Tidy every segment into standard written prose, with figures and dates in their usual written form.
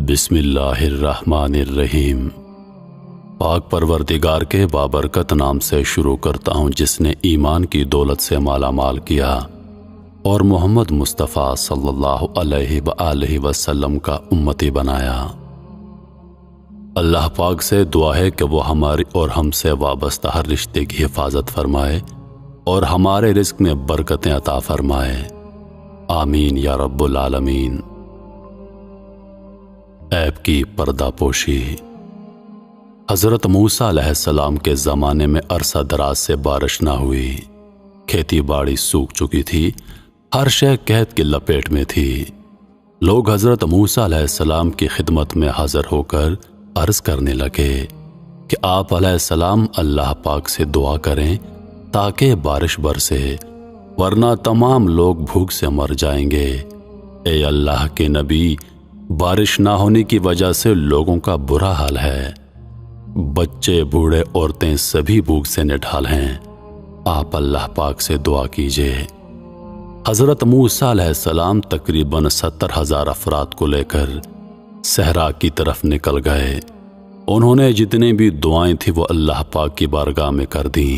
بسم اللہ الرحمن الرحیم۔ پاک پروردگار کے بابرکت نام سے شروع کرتا ہوں جس نے ایمان کی دولت سے مالا مال کیا اور محمد مصطفیٰ صلی اللہ علیہ وآلہ وسلم کا امتی بنایا۔ اللہ پاک سے دعا ہے کہ وہ ہماری اور ہم سے وابستہ ہر رشتے کی حفاظت فرمائے اور ہمارے رزق میں برکتیں عطا فرمائے، آمین یا رب العالمین۔ عیب کی پردہ پوشی۔ حضرت موسیٰ علیہ السلام کے زمانے میں عرصہ دراز سے بارش نہ ہوئی، کھیتی باڑی سوکھ چکی تھی، ہر شے قحط کی لپیٹ میں تھی۔ لوگ حضرت موسیٰ علیہ السلام کی خدمت میں حاضر ہو کر عرض کرنے لگے کہ آپ علیہ السلام اللہ پاک سے دعا کریں تاکہ بارش برسے، ورنہ تمام لوگ بھوک سے مر جائیں گے۔ اے اللہ کے نبی، بارش نہ ہونے کی وجہ سے لوگوں کا برا حال ہے، بچے بوڑھے عورتیں سبھی بھوک سے نڈھال ہیں، آپ اللہ پاک سے دعا کیجئے۔ حضرت موسیٰ علیہ السلام تقریباً 70,000 افراد کو لے کر صحرا کی طرف نکل گئے۔ انہوں نے جتنی بھی دعائیں تھیں وہ اللہ پاک کی بارگاہ میں کر دیں۔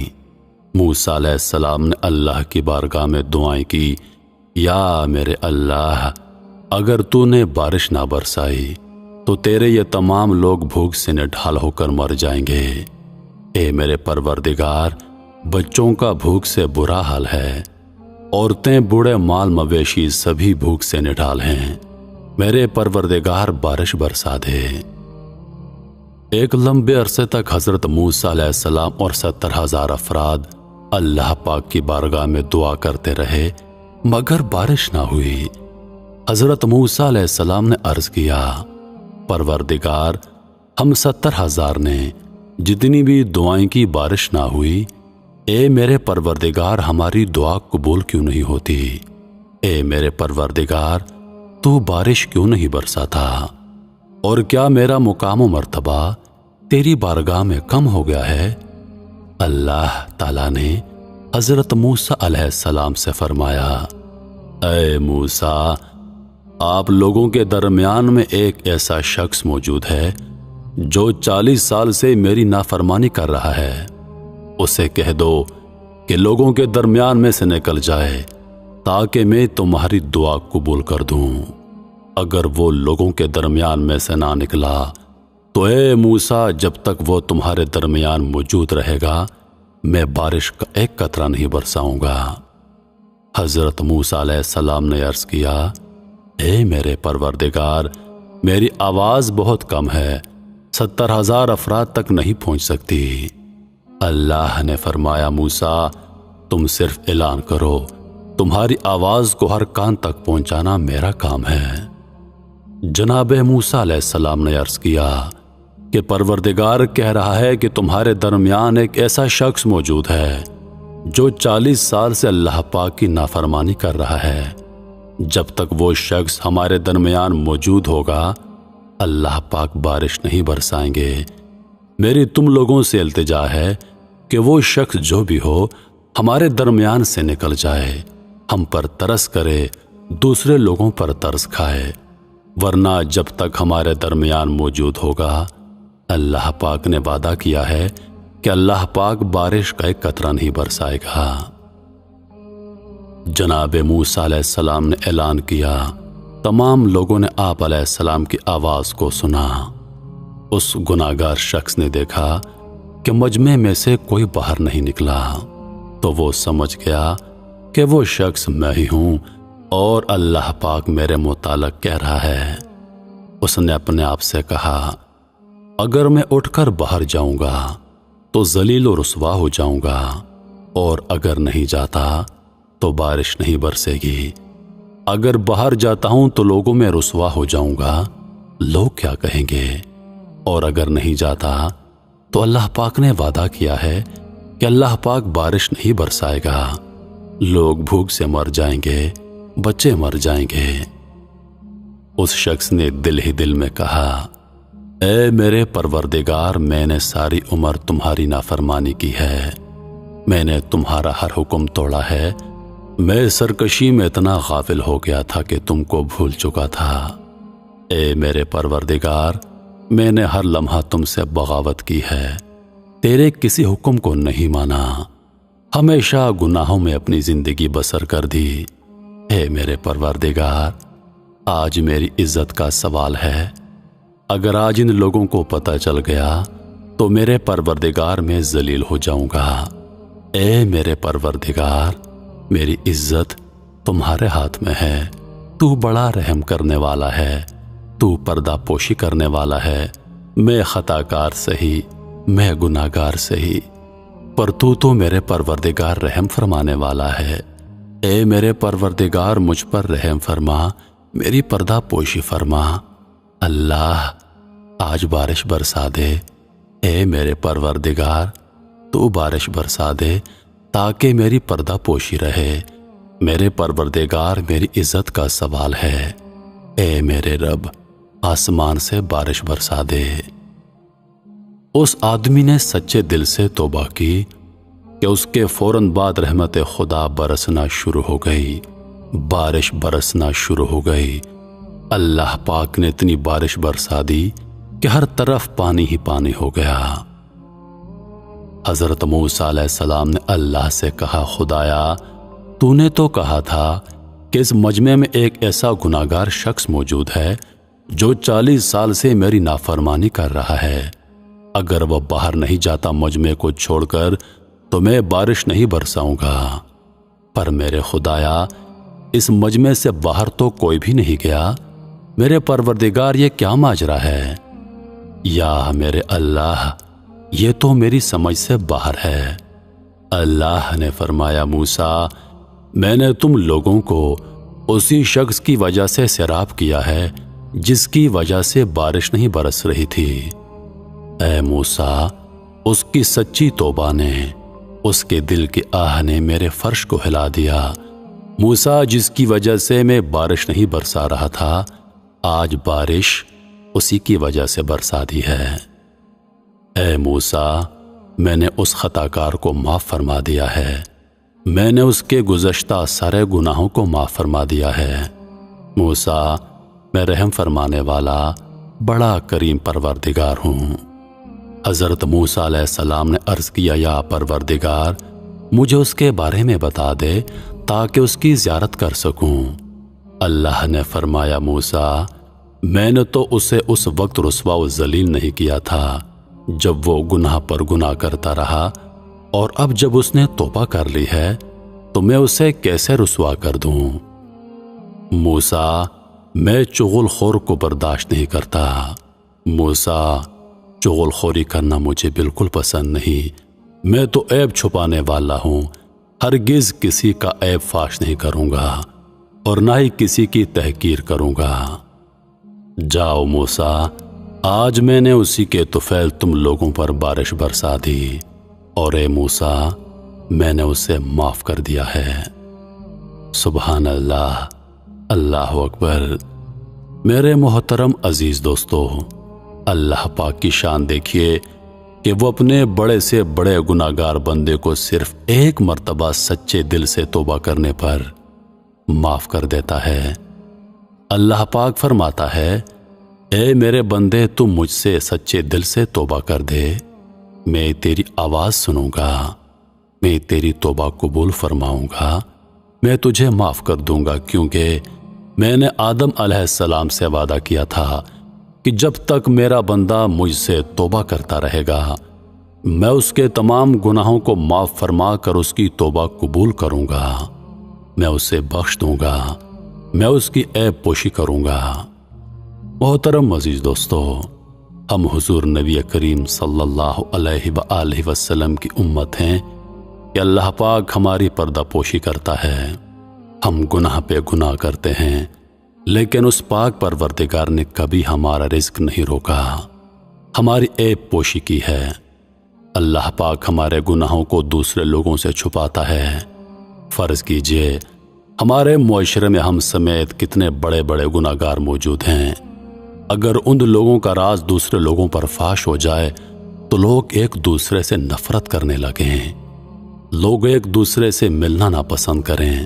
موسیٰ علیہ السلام نے اللہ کی بارگاہ میں دعائیں کی، یا میرے اللہ، اگر تو نے بارش نہ برسائی تو تیرے یہ تمام لوگ بھوک سے نڈھال ہو کر مر جائیں گے۔ اے میرے پروردگار، بچوں کا بھوک سے برا حال ہے، عورتیں بوڑھے مال مویشی سبھی بھوک سے نڈھال ہیں، میرے پروردگار بارش برسا دے۔ ایک لمبے عرصے تک حضرت موسیٰ علیہ السلام اور 70,000 افراد اللہ پاک کی بارگاہ میں دعا کرتے رہے مگر بارش نہ ہوئی۔ حضرت موسیٰ علیہ السلام نے عرض کیا، پروردگار، ہم 70,000 نے جتنی بھی دعائیں کی بارش نہ ہوئی، اے میرے پروردگار ہماری دعا قبول کیوں نہیں ہوتی؟ اے میرے پروردگار تو بارش کیوں نہیں برساتا؟ اور کیا میرا مقام و مرتبہ تیری بارگاہ میں کم ہو گیا ہے؟ اللہ تعالیٰ نے حضرت موسیٰ علیہ السلام سے فرمایا، اے موسیٰ، آپ لوگوں کے درمیان میں ایک ایسا شخص موجود ہے جو 40 سال سے میری نافرمانی کر رہا ہے، اسے کہہ دو کہ لوگوں کے درمیان میں سے نکل جائے تاکہ میں تمہاری دعا قبول کر دوں۔ اگر وہ لوگوں کے درمیان میں سے نہ نکلا تو اے موسیٰ، جب تک وہ تمہارے درمیان موجود رہے گا میں بارش کا ایک قطرہ نہیں برساؤں گا۔ حضرت موسیٰ علیہ السلام نے عرض کیا، اے میرے پروردگار، میری آواز بہت کم ہے، 70,000 افراد تک نہیں پہنچ سکتی۔ اللہ نے فرمایا، موسیٰ، تم صرف اعلان کرو، تمہاری آواز کو ہر کان تک پہنچانا میرا کام ہے۔ جناب موسیٰ علیہ السلام نے عرض کیا کہ پروردگار کہہ رہا ہے کہ تمہارے درمیان ایک ایسا شخص موجود ہے جو 40 سال سے اللہ پاک کی نافرمانی کر رہا ہے، جب تک وہ شخص ہمارے درمیان موجود ہوگا اللہ پاک بارش نہیں برسائیں گے۔ میری تم لوگوں سے التجا ہے کہ وہ شخص جو بھی ہو ہمارے درمیان سے نکل جائے، ہم پر ترس کرے، دوسرے لوگوں پر ترس کھائے، ورنہ جب تک ہمارے درمیان موجود ہوگا اللہ پاک نے وعدہ کیا ہے کہ اللہ پاک بارش کا ایک قطرہ نہیں برسائے گا۔ جناب موسیٰ علیہ السلام نے اعلان کیا، تمام لوگوں نے آپ علیہ السلام کی آواز کو سنا۔ اس گناہگار شخص نے دیکھا کہ مجمع میں سے کوئی باہر نہیں نکلا تو وہ سمجھ گیا کہ وہ شخص میں ہی ہوں اور اللہ پاک میرے متعلق کہہ رہا ہے۔ اس نے اپنے آپ سے کہا، اگر میں اٹھ کر باہر جاؤں گا تو ذلیل و رسوا ہو جاؤں گا، اور اگر نہیں جاتا تو بارش نہیں برسے گی۔ اگر باہر جاتا ہوں تو لوگوں میں رسوا ہو جاؤں گا، لوگ کیا کہیں گے؟ اور اگر نہیں جاتا تو اللہ پاک نے وعدہ کیا ہے کہ اللہ پاک بارش نہیں برسائے گا، لوگ بھوک سے مر جائیں گے، بچے مر جائیں گے۔ اس شخص نے دل ہی دل میں کہا، اے میرے پروردگار، میں نے ساری عمر تمہاری نافرمانی کی ہے، میں نے تمہارا ہر حکم توڑا ہے، میں سرکشی میں اتنا غافل ہو گیا تھا کہ تم کو بھول چکا تھا۔ اے میرے پروردگار، میں نے ہر لمحہ تم سے بغاوت کی ہے، تیرے کسی حکم کو نہیں مانا، ہمیشہ گناہوں میں اپنی زندگی بسر کر دی۔ اے میرے پروردگار، آج میری عزت کا سوال ہے، اگر آج ان لوگوں کو پتہ چل گیا تو میرے پروردگار میں ذلیل ہو جاؤں گا۔ اے میرے پروردگار، میری عزت تمہارے ہاتھ میں ہے، تو بڑا رحم کرنے والا ہے، تو پردہ پوشی کرنے والا ہے، میں خطا کار سہی، میں گناہ گار سہی، پر تو میرے پروردگار رحم فرمانے والا ہے۔ اے میرے پروردگار، مجھ پر رحم فرما، میری پردہ پوشی فرما۔ اللہ، آج بارش برسا دے۔ اے میرے پروردگار، تو بارش برسا دے تاکہ میری پردہ پوشی رہے۔ میرے پروردگار، میری عزت کا سوال ہے، اے میرے رب، آسمان سے بارش برسا دے۔ اس آدمی نے سچے دل سے توبہ کی کہ اس کے فوراً بعد رحمت خدا برسنا شروع ہو گئی، بارش برسنا شروع ہو گئی۔ اللہ پاک نے اتنی بارش برسا دی کہ ہر طرف پانی ہی پانی ہو گیا۔ حضرت موسیٰ علیہ السلام نے اللہ سے کہا، خدایا، تو نے تو کہا تھا کہ اس مجمع میں ایک ایسا گناہگار شخص موجود ہے جو 40 سال سے میری نافرمانی کر رہا ہے، اگر وہ باہر نہیں جاتا مجمع کو چھوڑ کر تو میں بارش نہیں برساؤں گا۔ پر میرے خدایا، اس مجمع سے باہر تو کوئی بھی نہیں گیا، میرے پروردگار یہ کیا ماجرا ہے؟ یا میرے اللہ، یہ تو میری سمجھ سے باہر ہے۔ اللہ نے فرمایا، موسیٰ، میں نے تم لوگوں کو اسی شخص کی وجہ سے سیراب کیا ہے جس کی وجہ سے بارش نہیں برس رہی تھی۔ اے موسیٰ، اس کی سچی توبہ نے، اس کے دل کی آہ نے میرے فرش کو ہلا دیا۔ موسیٰ، جس کی وجہ سے میں بارش نہیں برسا رہا تھا، آج بارش اسی کی وجہ سے برسا دی ہے۔ اے موسیٰ، میں نے اس خطا کار کو معاف فرما دیا ہے، میں نے اس کے گزشتہ سارے گناہوں کو معاف فرما دیا ہے۔ موسیٰ، میں رحم فرمانے والا بڑا کریم پروردگار ہوں۔ حضرت موسیٰ علیہ السلام نے عرض کیا، یا پروردگار، مجھے اس کے بارے میں بتا دے تاکہ اس کی زیارت کر سکوں۔ اللہ نے فرمایا، موسیٰ، میں نے تو اسے اس وقت رسوا و ذلیل نہیں کیا تھا جب وہ گناہ پر گناہ کرتا رہا، اور اب جب اس نے توبہ کر لی ہے تو میں اسے کیسے رسوا کر دوں؟ موسیٰ، میں چغل خور کو برداشت نہیں کرتا۔ موسیٰ، چغل خوری کرنا مجھے بالکل پسند نہیں، میں تو عیب چھپانے والا ہوں، ہرگز کسی کا عیب فاش نہیں کروں گا اور نہ ہی کسی کی تحقیر کروں گا۔ جاؤ موسیٰ، آج میں نے اسی کے طفیل تم لوگوں پر بارش برسا دی، اور اے موسیٰ، میں نے اسے معاف کر دیا ہے۔ سبحان اللہ، اللہ اکبر۔ میرے محترم عزیز دوستو، اللہ پاک کی شان دیکھیے کہ وہ اپنے بڑے سے بڑے گناہگار بندے کو صرف ایک مرتبہ سچے دل سے توبہ کرنے پر معاف کر دیتا ہے۔ اللہ پاک فرماتا ہے، اے میرے بندے، تم مجھ سے سچے دل سے توبہ کر دے، میں تیری آواز سنوں گا، میں تیری توبہ قبول فرماؤں گا، میں تجھے معاف کر دوں گا، کیونکہ میں نے آدم علیہ السلام سے وعدہ کیا تھا کہ جب تک میرا بندہ مجھ سے توبہ کرتا رہے گا، میں اس کے تمام گناہوں کو معاف فرما کر اس کی توبہ قبول کروں گا، میں اسے بخش دوں گا، میں اس کی عیب پوشی کروں گا۔ محترم عزیز دوستو، ہم حضور نبی کریم صلی اللہ علیہ وآلہ وسلم کی امت ہیں کہ اللہ پاک ہماری پردہ پوشی کرتا ہے۔ ہم گناہ پہ گناہ کرتے ہیں، لیکن اس پاک پروردگار نے کبھی ہمارا رزق نہیں روکا، ہماری عیب پوشی کی ہے۔ اللہ پاک ہمارے گناہوں کو دوسرے لوگوں سے چھپاتا ہے۔ فرض کیجئے ہمارے معاشرے میں ہم سمیت کتنے بڑے بڑے گناہگار موجود ہیں، اگر ان لوگوں کا راز دوسرے لوگوں پر فاش ہو جائے تو لوگ ایک دوسرے سے نفرت کرنے لگیں، لوگ ایک دوسرے سے ملنا ناپسند کریں،